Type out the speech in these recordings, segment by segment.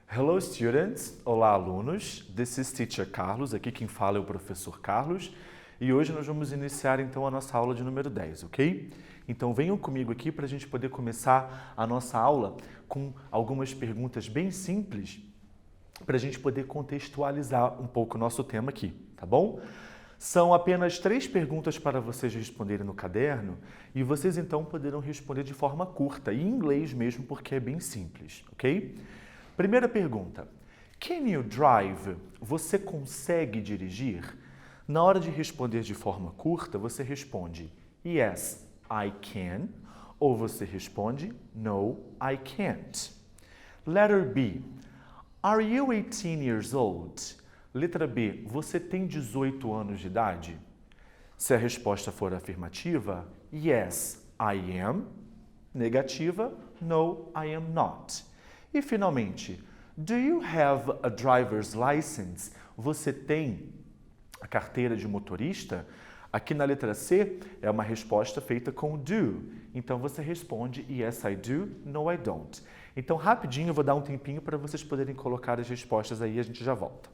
Hello students, olá alunos, this is Teacher Carlos, aqui quem fala é o professor Carlos e hoje nós vamos iniciar então a nossa aula de número 10, ok? Então venham comigo aqui para a gente poder começar a nossa aula com algumas perguntas bem simples para a gente poder contextualizar um pouco o nosso tema aqui, tá bom? São apenas 3 perguntas para vocês responderem no caderno e vocês então poderão responder de forma curta, em inglês mesmo, porque é bem simples, ok? Primeira pergunta. Can you drive? Você consegue dirigir? Na hora de responder de forma curta, você responde Yes, I can. Ou você responde No, I can't. Letter B. Are you 18 years old? Letra B. Você tem 18 anos de idade? Se a resposta for afirmativa, Yes, I am. Negativa, No, I am not. E, finalmente, do you have a driver's license? Você tem a carteira de motorista? Aqui na letra C é uma resposta feita com do. Então, você responde yes, I do, no, I don't. Então, rapidinho, eu vou dar um tempinho para vocês poderem colocar as respostas aí e a gente já volta.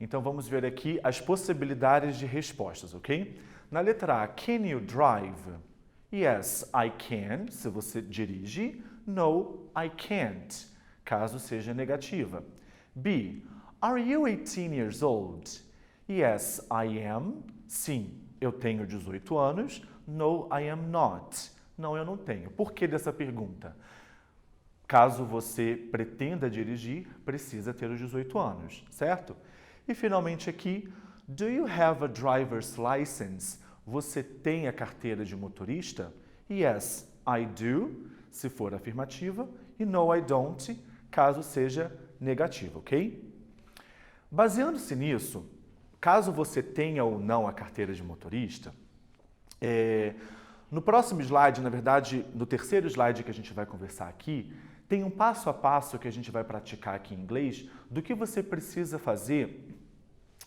Então, vamos ver aqui as possibilidades de respostas, ok? Na letra A, can you drive? Yes, I can, se você dirige. No, I can't, caso seja negativa. B, are you 18 years old? Yes, I am. Sim, eu tenho 18 anos. No, I am not. Não, eu não tenho. Por que dessa pergunta? Caso você pretenda dirigir, precisa ter os 18 anos, certo? E, finalmente, aqui, do you have a driver's license? Você tem a carteira de motorista? Yes, I do, se for afirmativa, e no, I don't, caso seja negativa, ok? Baseando-se nisso, caso você tenha ou não a carteira de motorista, no próximo slide, na verdade, no terceiro slide que a gente vai conversar aqui, tem um passo a passo que a gente vai praticar aqui em inglês do que você precisa fazer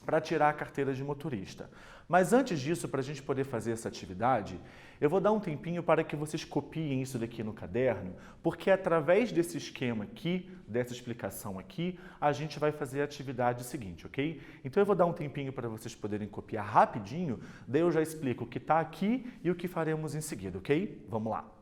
para tirar a carteira de motorista. Mas antes disso, para a gente poder fazer essa atividade, eu vou dar um tempinho para que vocês copiem isso daqui no caderno, porque através desse esquema aqui, dessa explicação aqui, a gente vai fazer a atividade seguinte, ok? Então eu vou dar um tempinho para vocês poderem copiar rapidinho, daí eu já explico o que está aqui e o que faremos em seguida, ok? Vamos lá!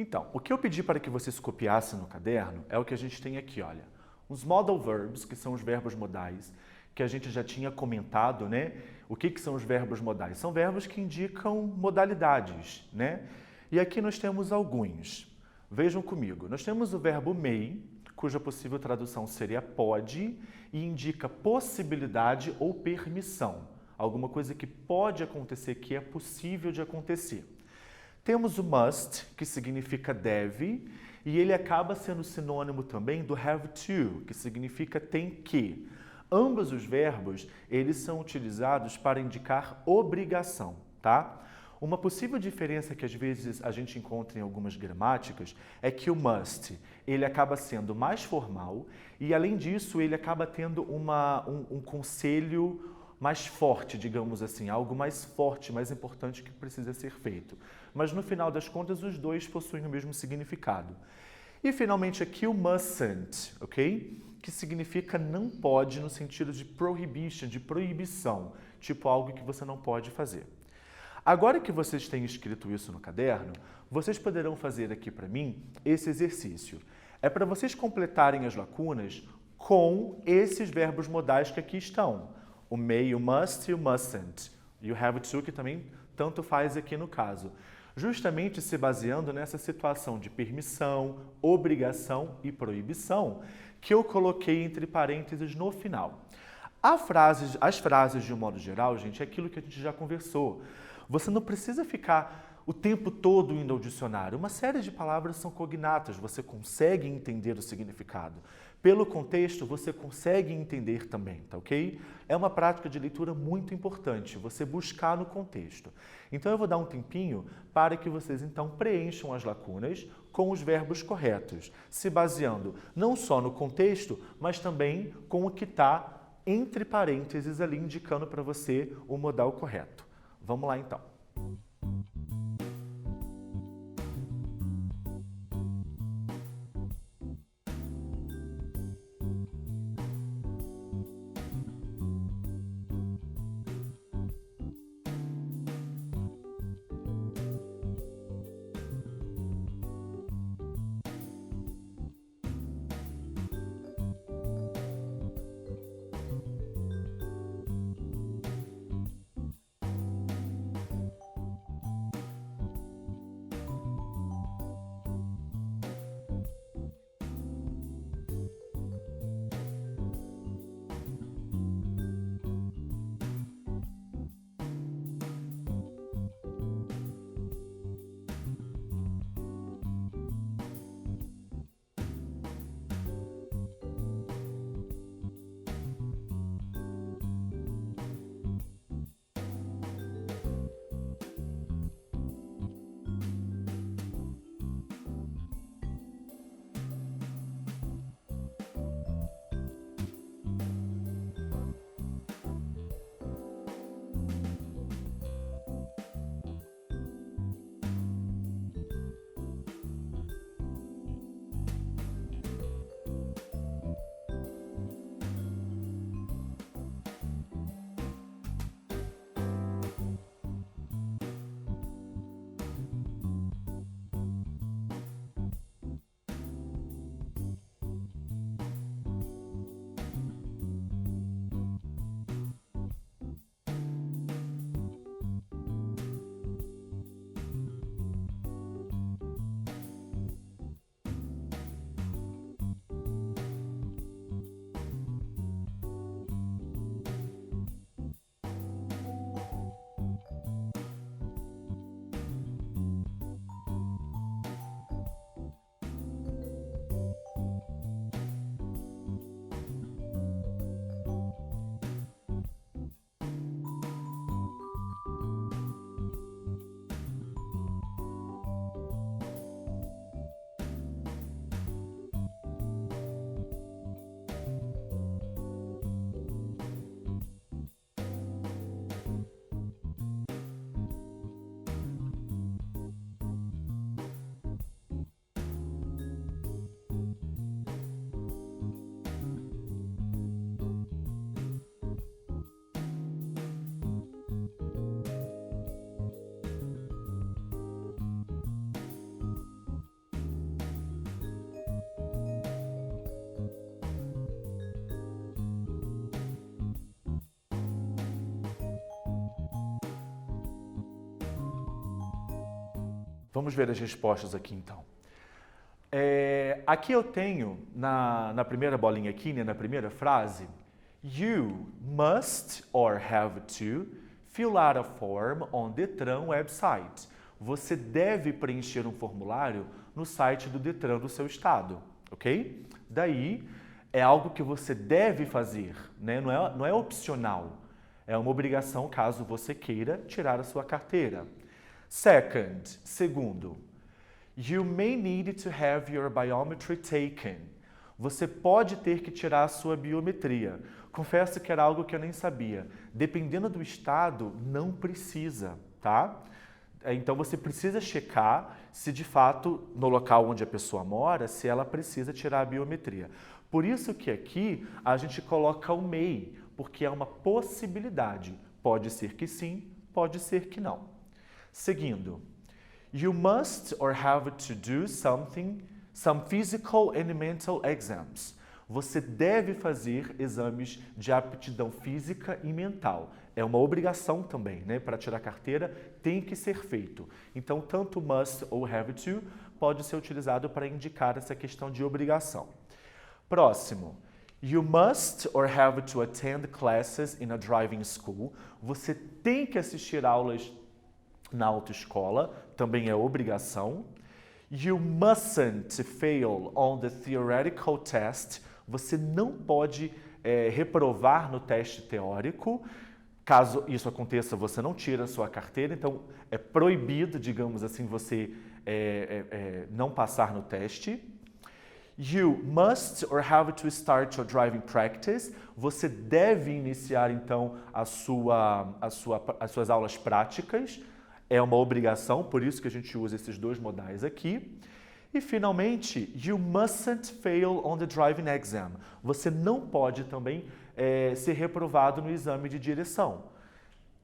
Então, o que eu pedi para que vocês copiassem no caderno é o que a gente tem aqui, olha. Os modal verbs, que são os verbos modais, que a gente já tinha comentado, né? O que são os verbos modais? São verbos que indicam modalidades, né? E aqui nós temos alguns. Vejam comigo. Nós temos o verbo may, cuja possível tradução seria pode, e indica possibilidade ou permissão. Alguma coisa que pode acontecer, que é possível de acontecer. Temos o must, que significa deve, e ele acaba sendo sinônimo também do have to, que significa tem que. Ambos os verbos, eles são utilizados para indicar obrigação, tá? Uma possível diferença que às vezes a gente encontra em algumas gramáticas é que o must, ele acaba sendo mais formal e, além disso, ele acaba tendo um conselho mais forte, digamos assim, algo mais forte, mais importante que precisa ser feito. Mas, no final das contas, os dois possuem o mesmo significado. E, finalmente, aqui o mustn't, ok? Que significa não pode no sentido de prohibition, de proibição, tipo algo que você não pode fazer. Agora que vocês têm escrito isso no caderno, vocês poderão fazer aqui para mim esse exercício. É para vocês completarem as lacunas com esses verbos modais que aqui estão. O may, o must e o mustn't. E o have to, que também tanto faz aqui no caso. Justamente se baseando nessa situação de permissão, obrigação e proibição que eu coloquei entre parênteses no final. As frases, de um modo geral, gente, é aquilo que a gente já conversou. Você não precisa ficar o tempo todo indo ao dicionário. Uma série de palavras são cognatas, você consegue entender o significado. Pelo contexto, você consegue entender também, tá ok? É uma prática de leitura muito importante, você buscar no contexto. Então, eu vou dar um tempinho para que vocês, então, preencham as lacunas com os verbos corretos, se baseando não só no contexto, mas também com o que está entre parênteses ali, indicando para você o modal correto. Vamos lá, então. Vamos ver as respostas aqui então. Aqui eu tenho, na primeira bolinha aqui, né, na primeira frase, you must or have to fill out a form on Detran website. Você deve preencher um formulário no site do Detran do seu estado, ok? Daí, é algo que você deve fazer, né? Não é opcional. É uma obrigação caso você queira tirar a sua carteira. Segundo, you may need to have your biometry taken. Você pode ter que tirar a sua biometria. Confesso que era algo que eu nem sabia. Dependendo do estado, não precisa, tá? Então você precisa checar se de fato, no local onde a pessoa mora, se ela precisa tirar a biometria. Por isso que aqui a gente coloca o may, porque é uma possibilidade. Pode ser que sim, pode ser que não. Seguindo, you must or have to do some physical and mental exams. Você deve fazer exames de aptidão física e mental. É uma obrigação também, né? Para tirar a carteira tem que ser feito. Então, tanto must ou have to pode ser utilizado para indicar essa questão de obrigação. Próximo. You must or have to attend classes in a driving school. Você tem que assistir aulas na autoescola, também é obrigação. You mustn't fail on the theoretical test. Você não pode reprovar no teste teórico. Caso isso aconteça, você não tira a sua carteira. Então, é proibido, digamos assim, você não passar no teste. You must or have to start your driving practice. Você deve iniciar, então, as suas aulas práticas. É uma obrigação, por isso que a gente usa esses dois modais aqui. E, finalmente, you mustn't fail on the driving exam. Você não pode também ser reprovado no exame de direção.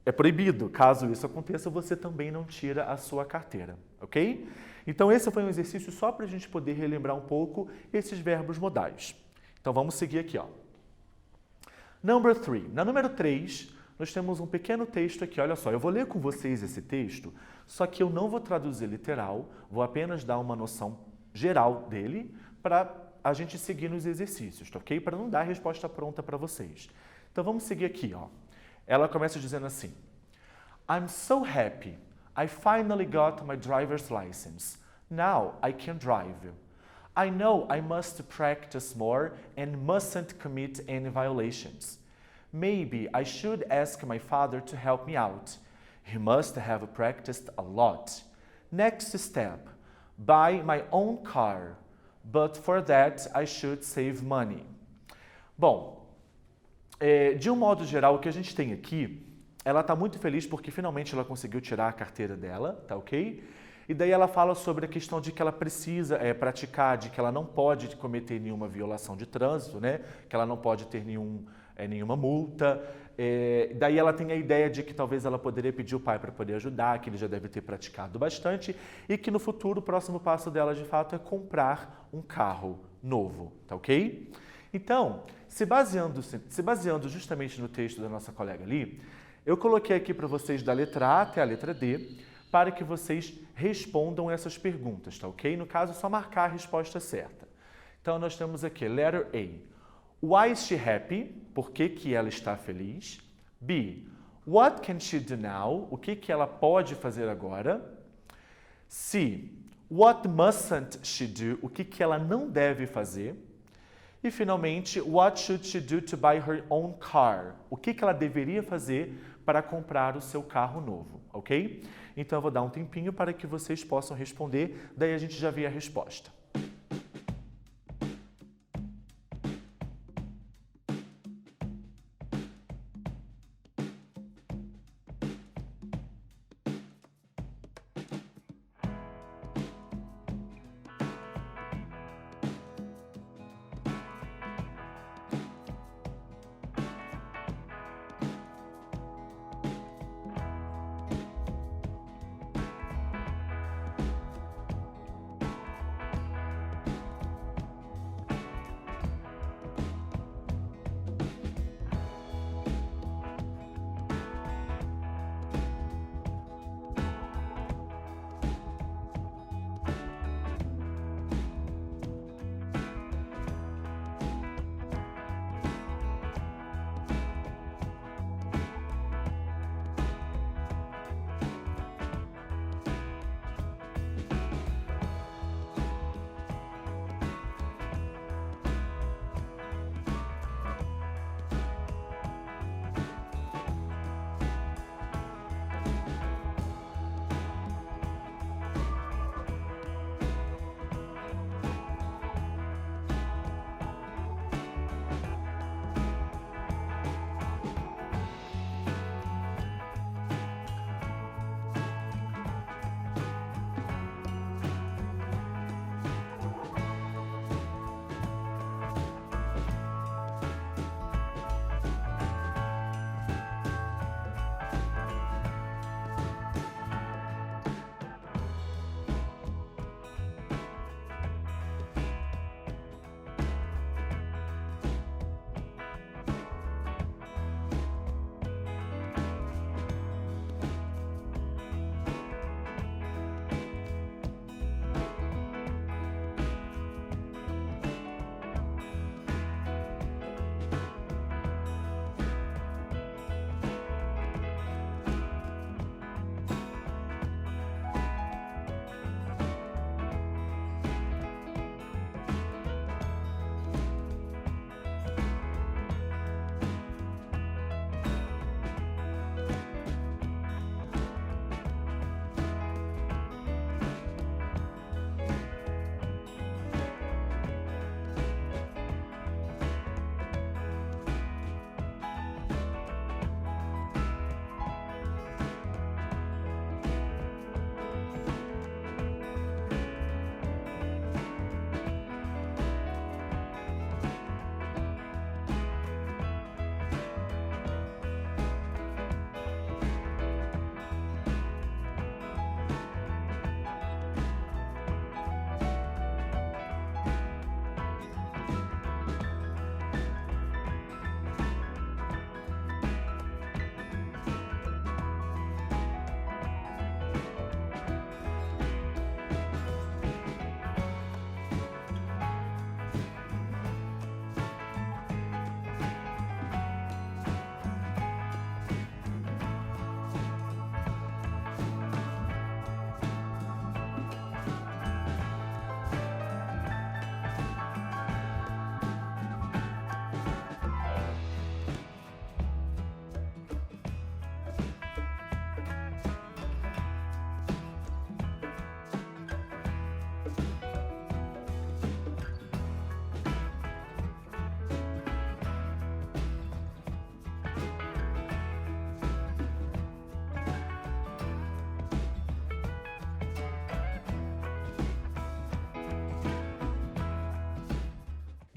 É proibido. Caso isso aconteça, você também não tira a sua carteira, ok? Então, esse foi um exercício só para a gente poder relembrar um pouco esses verbos modais. Então, vamos seguir aqui, ó. Number 3. Na número 3, nós temos um pequeno texto aqui. Olha só, eu vou ler com vocês esse texto, só que eu não vou traduzir literal, vou apenas dar uma noção geral dele para a gente seguir nos exercícios, tá ok? Para não dar a resposta pronta para vocês. Então, vamos seguir aqui, ó. Ela começa dizendo assim: I'm so happy. I finally got my driver's license. Now I can drive. I know I must practice more and mustn't commit any violations. Maybe I should ask my father to help me out. He must have practiced a lot. Next step, buy my own car. But for that, I should save money. Bom, de um modo geral, o que a gente tem aqui, ela está muito feliz porque finalmente ela conseguiu tirar a carteira dela, tá ok? E daí ela fala sobre a questão de que ela precisa praticar, de que ela não pode cometer nenhuma violação de trânsito, né? Que ela não pode ter nenhuma multa. Daí ela tem a ideia de que talvez ela poderia pedir o pai para poder ajudar, que ele já deve ter praticado bastante e que no futuro o próximo passo dela de fato é comprar um carro novo, tá ok? Então, se baseando justamente no texto da nossa colega ali, eu coloquei aqui para vocês da letra A até a letra D para que vocês respondam essas perguntas, tá ok? No caso, é só marcar a resposta certa. Então, nós temos aqui, letter A. Why is she happy? Por que ela está feliz? B. What can she do now? O que ela pode fazer agora? C. What mustn't she do? O que ela não deve fazer? E, finalmente, what should she do to buy her own car? O que ela deveria fazer para comprar o seu carro novo, ok? Então, eu vou dar um tempinho para que vocês possam responder, daí a gente já vê a resposta.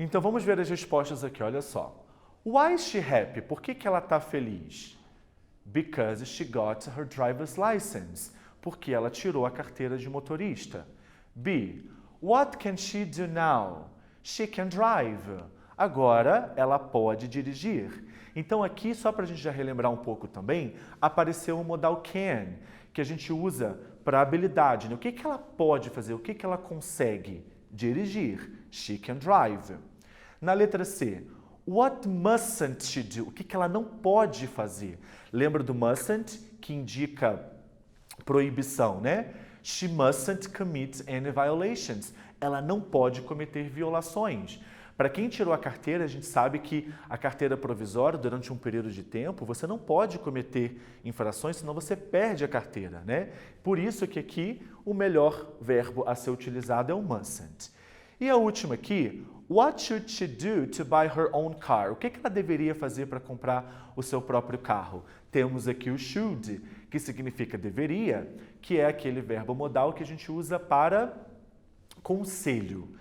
Então vamos ver as respostas aqui, olha só. Why is she happy? Por que ela está feliz? Because she got her driver's license. Porque ela tirou a carteira de motorista. B. What can she do now? She can drive. Agora ela pode dirigir. Então aqui, só para a gente já relembrar um pouco também, apareceu o modal can, que a gente usa para habilidade. Né? O que ela pode fazer? O que ela consegue? Dirigir. She can drive. Na letra C, what mustn't she do? O que ela não pode fazer? Lembra do mustn't, que indica proibição, né? She mustn't commit any violations. Ela não pode cometer violações. Para quem tirou a carteira, a gente sabe que a carteira provisória, durante um período de tempo, você não pode cometer infrações, senão você perde a carteira, né? Por isso que aqui o melhor verbo a ser utilizado é o mustn't. E a última aqui, what should she do to buy her own car? O que ela deveria fazer para comprar o seu próprio carro? Temos aqui o should, que significa deveria, que é aquele verbo modal que a gente usa para conselho.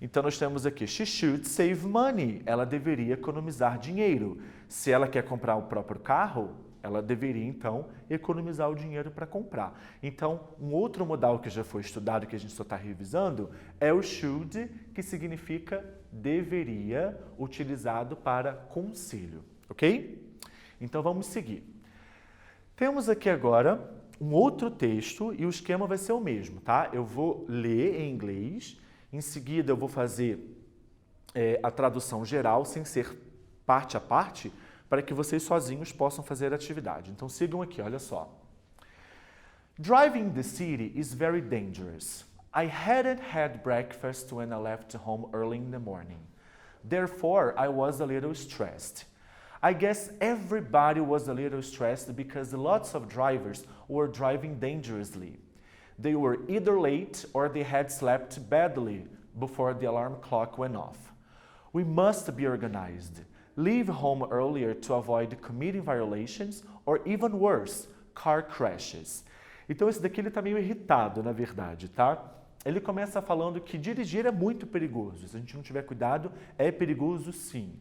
Então, nós temos aqui, she should save money. Ela deveria economizar dinheiro. Se ela quer comprar o próprio carro, ela deveria, então, economizar o dinheiro para comprar. Então, um outro modal que já foi estudado, que a gente só está revisando, é o should, que significa deveria, utilizado para conselho. Ok? Então, vamos seguir. Temos aqui agora um outro texto e o esquema vai ser o mesmo, tá? Eu vou ler em inglês. Em seguida, eu vou fazer a tradução geral, sem ser parte a parte, para que vocês sozinhos possam fazer a atividade. Então, sigam aqui, olha só. Driving the city is very dangerous. I hadn't had breakfast when I left home early in the morning. Therefore, I was a little stressed. I guess everybody was a little stressed because lots of drivers were driving dangerously. They were either late or they had slept badly before the alarm clock went off. We must be organized. Leave home earlier to avoid committing violations or even worse, car crashes. Então esse daqui ele está meio irritado, na verdade, tá? Ele começa falando que dirigir é muito perigoso. Se a gente não tiver cuidado, é perigoso sim.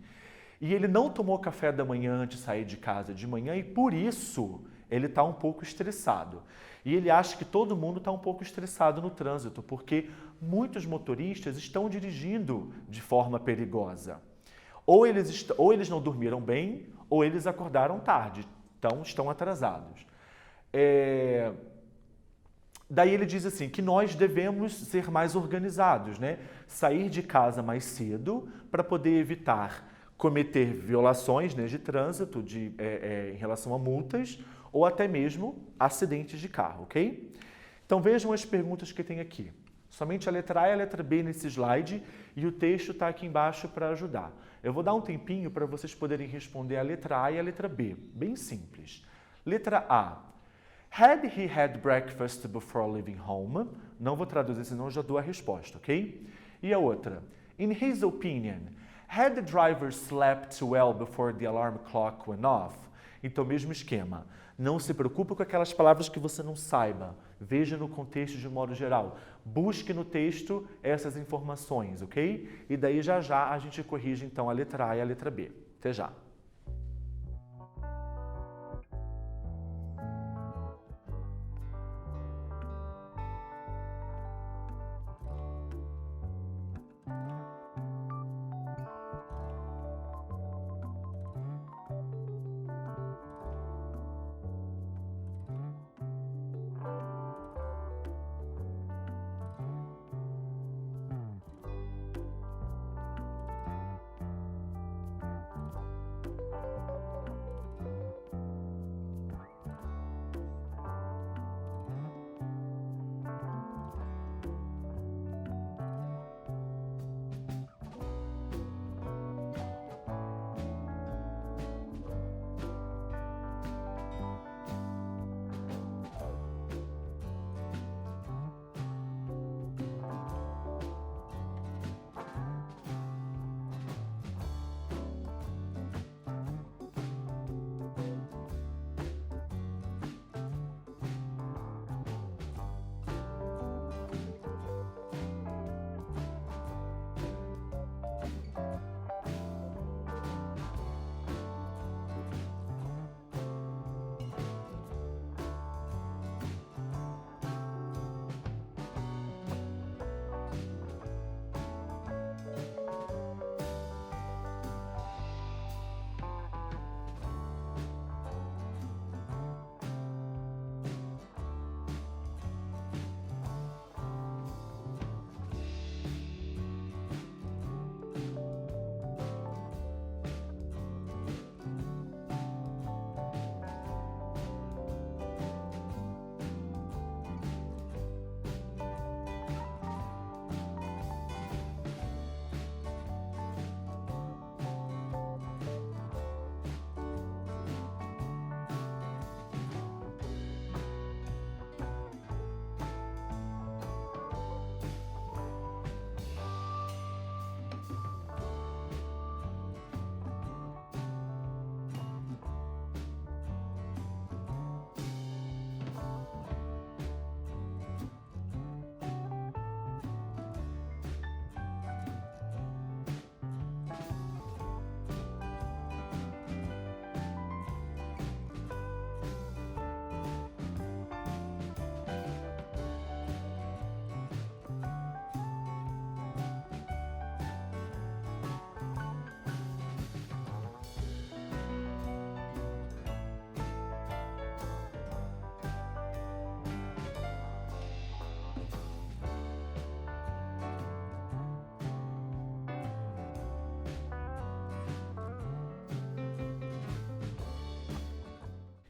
E ele não tomou café da manhã antes de sair de casa de manhã e por isso ele está um pouco estressado. E ele acha que todo mundo está um pouco estressado no trânsito, porque muitos motoristas estão dirigindo de forma perigosa. Ou eles não dormiram bem, ou eles acordaram tarde, então estão atrasados. Daí ele diz assim, que nós devemos ser mais organizados, né? Sair de casa mais cedo para poder evitar cometer violações, né, de trânsito em relação a multas, ou até mesmo acidentes de carro, ok? Então vejam as perguntas que tem aqui. Somente a letra A e a letra B nesse slide e o texto está aqui embaixo para ajudar. Eu vou dar um tempinho para vocês poderem responder a letra A e a letra B. Bem simples. Letra A. Had he had breakfast before leaving home? Não vou traduzir, senão eu já dou a resposta, ok? E a outra. In his opinion, had the driver slept well before the alarm clock went off? Então, mesmo esquema. Não se preocupe com aquelas palavras que você não saiba. Veja no contexto de modo geral. Busque no texto essas informações, ok? E daí já a gente corrige então a letra A e a letra B. Até já.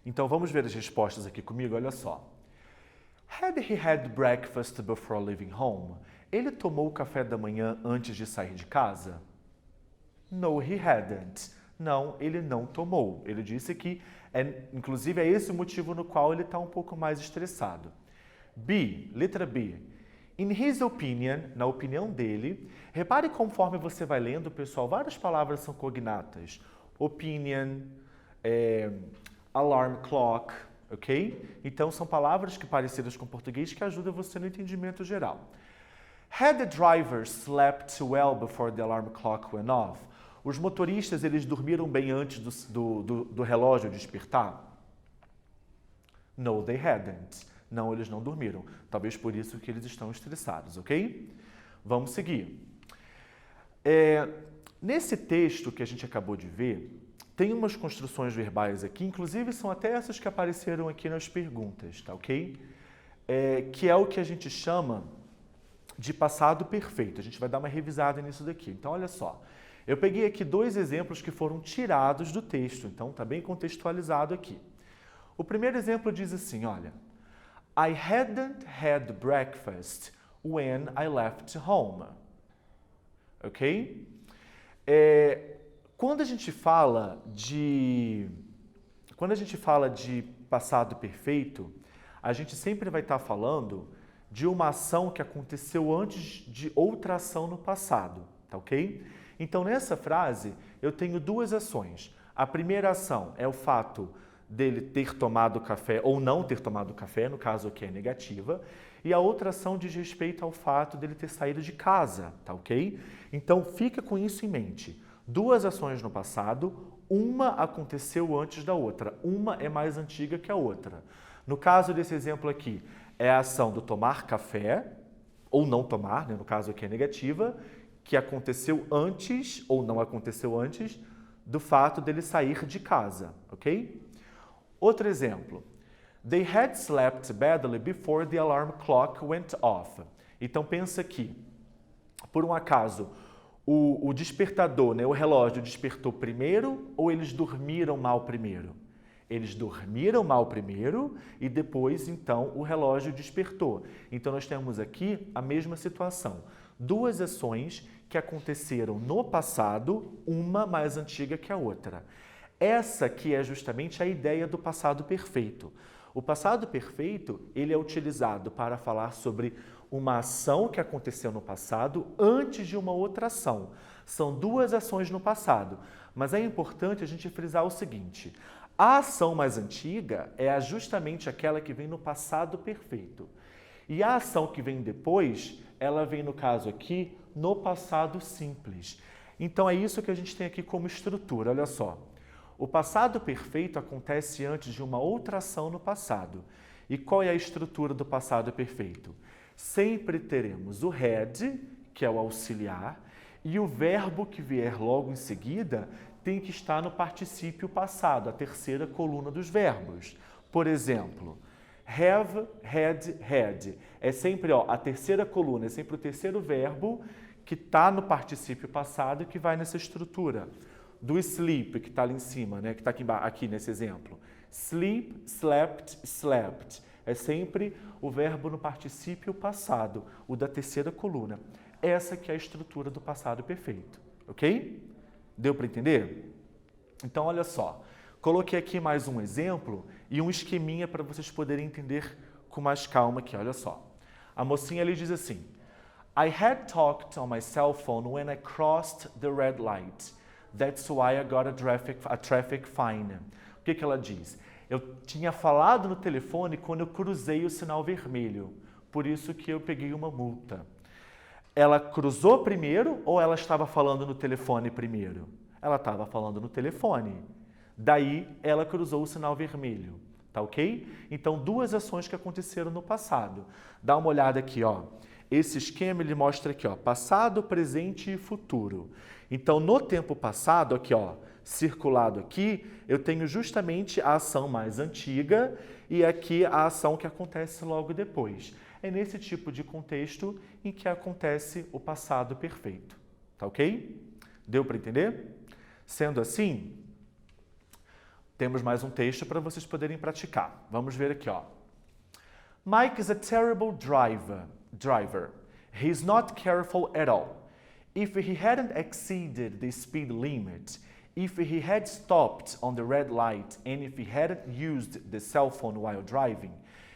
Então vamos ver as respostas aqui comigo, olha só. Had he had breakfast before leaving home? Ele tomou o café da manhã antes de sair de casa? No, he hadn't. Não, ele não tomou. Ele disse que, inclusive, é esse o motivo no qual ele está um pouco mais estressado. B, letra B. In his opinion, na opinião dele, repare conforme você vai lendo, pessoal, várias palavras são cognatas. Opinion, alarm clock, ok? Então, são palavras que parecidas com português que ajudam você no entendimento geral. Had the driver slept well before the alarm clock went off? Os motoristas, eles dormiram bem antes do relógio despertar? No, they hadn't. Não, eles não dormiram. Talvez por isso que eles estão estressados, ok? Vamos seguir. Nesse texto que a gente acabou de ver, tem umas construções verbais aqui, inclusive são até essas que apareceram aqui nas perguntas, tá ok? Que é o que a gente chama de passado perfeito. A gente vai dar uma revisada nisso daqui. Então, olha só. Eu peguei aqui 2 exemplos que foram tirados do texto, então está bem contextualizado aqui. O primeiro exemplo diz assim, olha, I hadn't had breakfast when I left home. Ok? Quando a gente fala de passado perfeito, a gente sempre vai estar falando de uma ação que aconteceu antes de outra ação no passado, tá ok? Então, nessa frase, eu tenho 2 ações. A primeira ação é o fato dele ter tomado café ou não ter tomado café, no caso aqui é negativa, e a outra ação diz respeito ao fato dele ter saído de casa, tá ok? Então, fica com isso em mente. 2 ações no passado, uma aconteceu antes da outra, uma é mais antiga que a outra. No caso desse exemplo aqui, é a ação do tomar café, ou não tomar, né? No caso aqui é negativa, que aconteceu antes, ou não aconteceu antes, do fato dele sair de casa, ok? Outro exemplo. They had slept badly before the alarm clock went off. Então, pensa aqui. Por um acaso, o despertador, né, o relógio despertou primeiro ou eles dormiram mal primeiro? Eles dormiram mal primeiro e depois, então, o relógio despertou. Então, nós temos aqui a mesma situação. 2 ações que aconteceram no passado, uma mais antiga que a outra. Essa que é justamente a ideia do passado perfeito. O passado perfeito, ele é utilizado para falar sobre uma ação que aconteceu no passado antes de uma outra ação. São 2 ações no passado, mas é importante a gente frisar o seguinte: a ação mais antiga é justamente aquela que vem no passado perfeito. E a ação que vem depois, ela vem, no caso aqui, no passado simples. Então, é isso que a gente tem aqui como estrutura, olha só. O passado perfeito acontece antes de uma outra ação no passado. E qual é a estrutura do passado perfeito? Sempre teremos o had, que é o auxiliar, e o verbo que vier logo em seguida tem que estar no particípio passado, a terceira coluna dos verbos. Por exemplo, have, had. É sempre a terceira coluna, é sempre o terceiro verbo que está no particípio passado e que vai nessa estrutura. Do sleep, que está ali em cima, né, que está aqui nesse exemplo. Sleep, slept, slept. É sempre o verbo no particípio passado, o da terceira coluna. Essa que é a estrutura do passado perfeito, ok? Deu para entender? Então, olha só. Coloquei aqui mais um exemplo e um esqueminha para vocês poderem entender com mais calma aqui, olha só. A mocinha ali diz assim, I had talked on my cell phone when I crossed the red light. That's why I got a traffic fine. O que ela diz? Eu tinha falado no telefone quando eu cruzei o sinal vermelho. Por isso que eu peguei uma multa. Ela cruzou primeiro ou ela estava falando no telefone primeiro? Ela estava falando no telefone. Daí, ela cruzou o sinal vermelho. Tá ok? Então, 2 ações que aconteceram no passado. Dá uma olhada aqui, ó. Esse esquema, ele mostra aqui, ó, passado, presente e futuro. Então, no tempo passado, aqui, ó, circulado aqui, eu tenho justamente a ação mais antiga e aqui a ação que acontece logo depois. É nesse tipo de contexto em que acontece o passado perfeito. Tá ok? Deu para entender? Sendo assim, Temos mais um texto para vocês poderem praticar. Vamos ver aqui, ó. Mike is a terrible driver. He's not careful at all. If he hadn't exceeded the speed limit, if he had stopped on the red light, and if he hadn't used the cell phone while driving,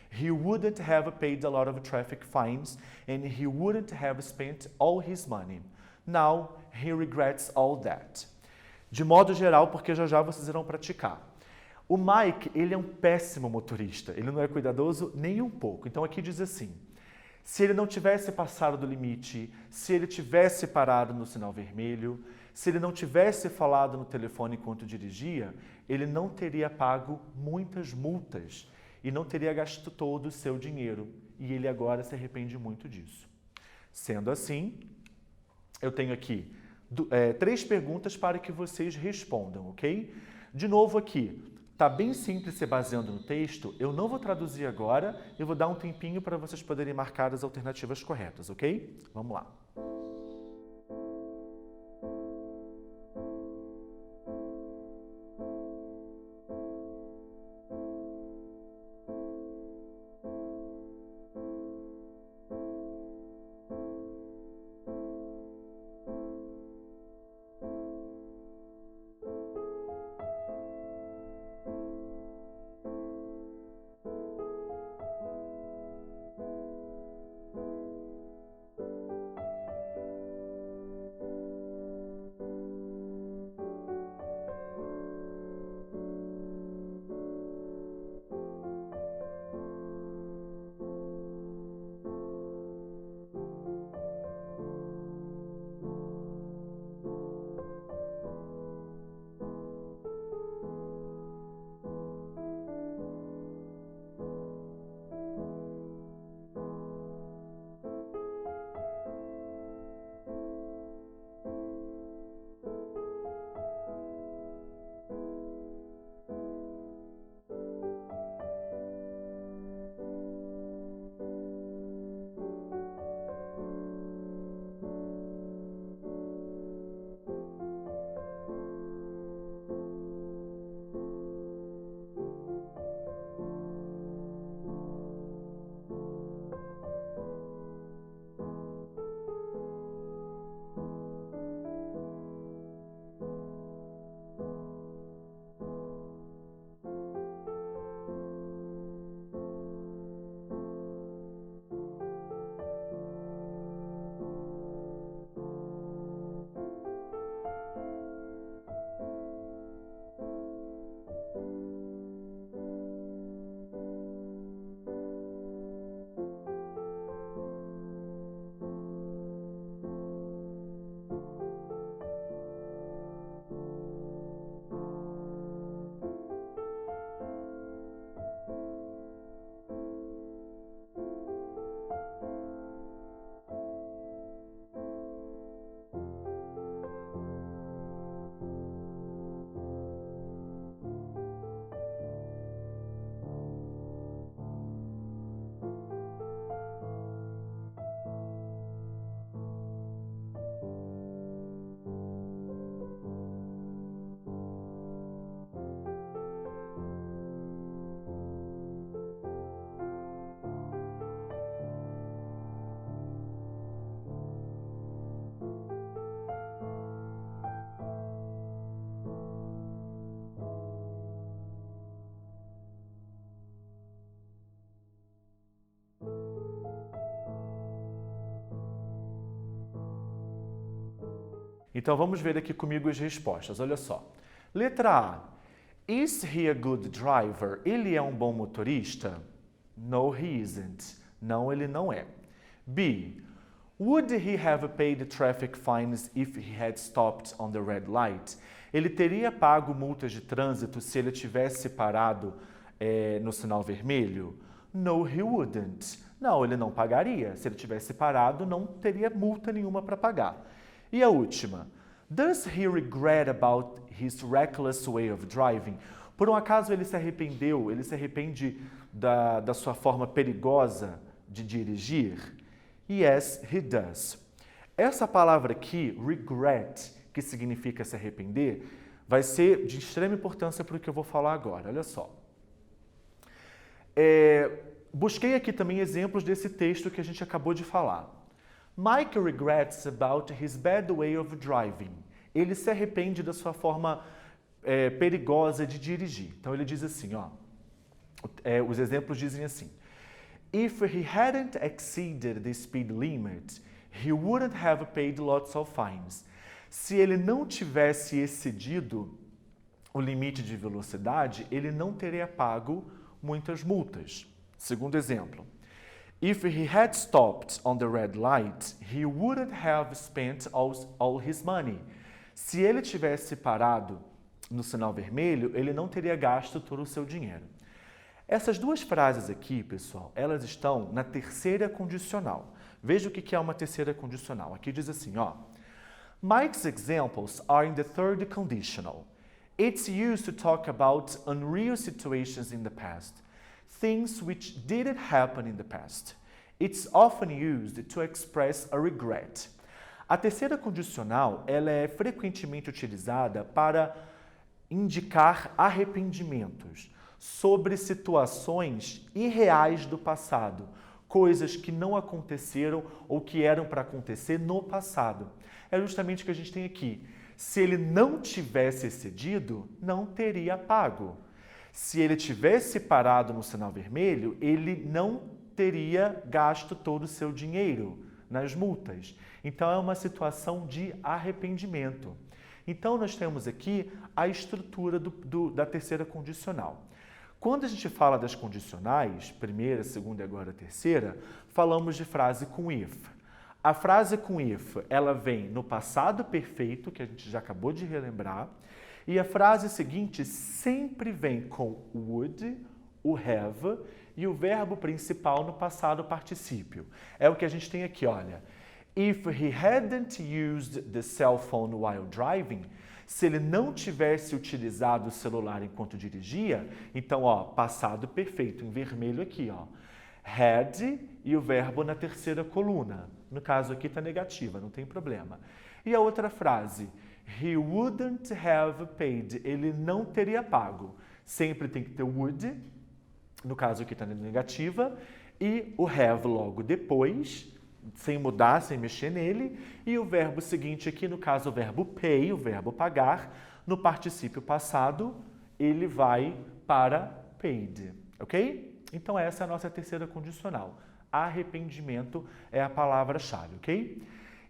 he wouldn't have paid a lot of traffic fines and he wouldn't have spent all his money. Now he regrets all that. De modo geral, porque já já vocês irão praticar. O Mike, ele é um péssimo motorista, ele não é cuidadoso nem um pouco. Então aqui diz assim, se ele não tivesse passado do limite, se ele tivesse parado no sinal vermelho, se ele não tivesse falado no telefone enquanto dirigia, ele não teria pago muitas multas e não teria gasto todo o seu dinheiro. E ele agora se arrepende muito disso. Sendo assim, eu tenho aqui 3 perguntas para que vocês respondam, ok? De novo aqui, tá bem simples se baseando no texto, eu não vou traduzir agora, eu vou dar um tempinho para vocês poderem marcar as alternativas corretas, ok? Vamos lá. Então vamos ver aqui comigo as respostas, olha só. Letra A. Is he a good driver? Ele é um bom motorista? No, he isn't. Não, ele não é. B. Would he have paid traffic fines if he had stopped on the red light? Ele teria pago multas de trânsito se ele tivesse parado no sinal vermelho? No, he wouldn't. Não, ele não pagaria. Se ele tivesse parado, não teria multa nenhuma para pagar. E a última. Does he regret about his reckless way of driving? Por um acaso ele se arrepende da sua forma perigosa de dirigir? Yes, he does. Essa palavra aqui, regret, que significa se arrepender, Vai ser de extrema importância para o que eu vou falar agora. Olha só. Busquei aqui também exemplos desse texto que a gente acabou de falar. Mike regrets about his bad way of driving. Ele se arrepende da sua forma perigosa de dirigir. Então ele diz assim, ó. Os exemplos dizem assim. If he hadn't exceeded the speed limit, he wouldn't have paid lots of fines. Se ele não tivesse excedido o limite de velocidade, ele não teria pago muitas multas. Segundo exemplo. If he had stopped on the red light, he wouldn't have spent all his money. Se ele tivesse parado no sinal vermelho, ele não teria gasto todo o seu dinheiro. Essas duas frases aqui, pessoal, elas estão na terceira condicional. Veja o que é uma terceira condicional. Aqui diz assim, ó. Mike's examples are in the third conditional. It's used to talk about unreal situations in the past, things which didn't happen in the past. It's often used to express a regret. A terceira condicional, ela é frequentemente utilizada para indicar arrependimentos sobre situações irreais do passado, coisas que não aconteceram ou que eram para acontecer no passado. É justamente o que a gente tem aqui. Se ele não tivesse excedido, não teria pago. Se ele tivesse parado no sinal vermelho, ele não teria gasto todo o seu dinheiro nas multas. Então, é uma situação de arrependimento. Então, nós temos aqui a estrutura da terceira condicional. Quando a gente fala das condicionais, primeira, segunda e agora a terceira, falamos de frase com if. A frase com if, ela vem no passado perfeito, que a gente já acabou de relembrar, e a frase seguinte sempre vem com would, o have e o verbo principal no passado particípio. É o que a gente tem aqui, olha. If he hadn't used the cell phone while driving, se ele não tivesse utilizado o celular enquanto dirigia, então, ó, passado perfeito, em vermelho aqui, ó. Had e o verbo na terceira coluna. No caso aqui está negativa, não tem problema. E a outra frase, he wouldn't have paid, ele não teria pago. Sempre tem que ter would, no caso aqui está negativa, e o have logo depois, sem mudar, sem mexer nele, e o verbo seguinte aqui, no caso o verbo pay, o verbo pagar, no particípio passado, ele vai para paid, ok? Então essa é a nossa terceira condicional. Arrependimento é a palavra-chave, ok?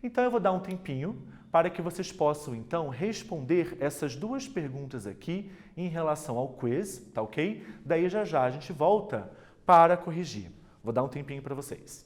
Então eu vou dar um tempinho para que vocês possam, então, responder essas duas perguntas aqui em relação ao quiz, tá ok? Daí já a gente volta para corrigir. Vou dar um tempinho para vocês.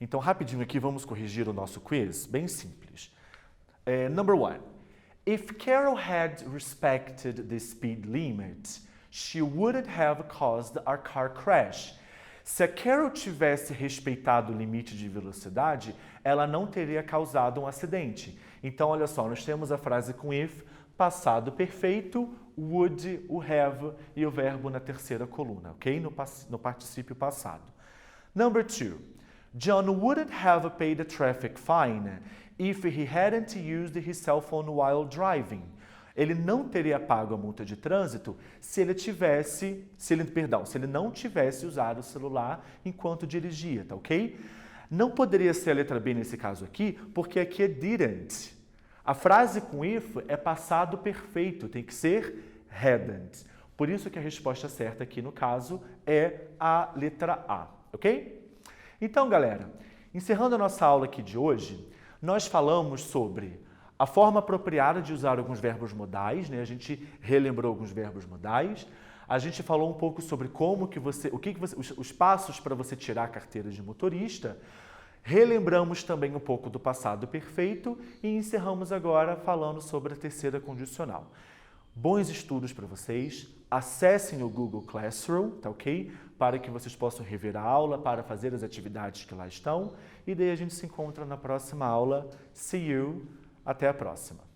Então, rapidinho aqui, vamos corrigir o nosso quiz, bem simples. Number 1. If Carol had respected the speed limit, she wouldn't have caused our car crash. Se a Carol tivesse respeitado o limite de velocidade, ela não teria causado um acidente. Então, olha só, nós temos a frase com if, passado perfeito, would, o have e o verbo na terceira coluna, ok? No particípio passado. Number 2. John wouldn't have paid the traffic fine if he hadn't used his cell phone while driving. Ele não teria pago a multa de trânsito se ele não tivesse usado o celular enquanto dirigia, tá ok? Não poderia ser a letra B nesse caso aqui, porque aqui é didn't. A frase com if é passado perfeito, tem que ser hadn't. Por isso que a resposta certa aqui no caso é a letra A, ok? Então, galera, encerrando a nossa aula aqui de hoje, nós falamos sobre a forma apropriada de usar alguns verbos modais, né? A gente relembrou alguns verbos modais. A gente falou um pouco sobre os passos para você tirar a carteira de motorista. Relembramos também um pouco do passado perfeito e encerramos agora falando sobre a terceira condicional. Bons estudos para vocês. Acessem o Google Classroom, tá ok? Para que vocês possam rever a aula, para fazer as atividades que lá estão. E daí a gente se encontra na próxima aula. See you! Até a próxima!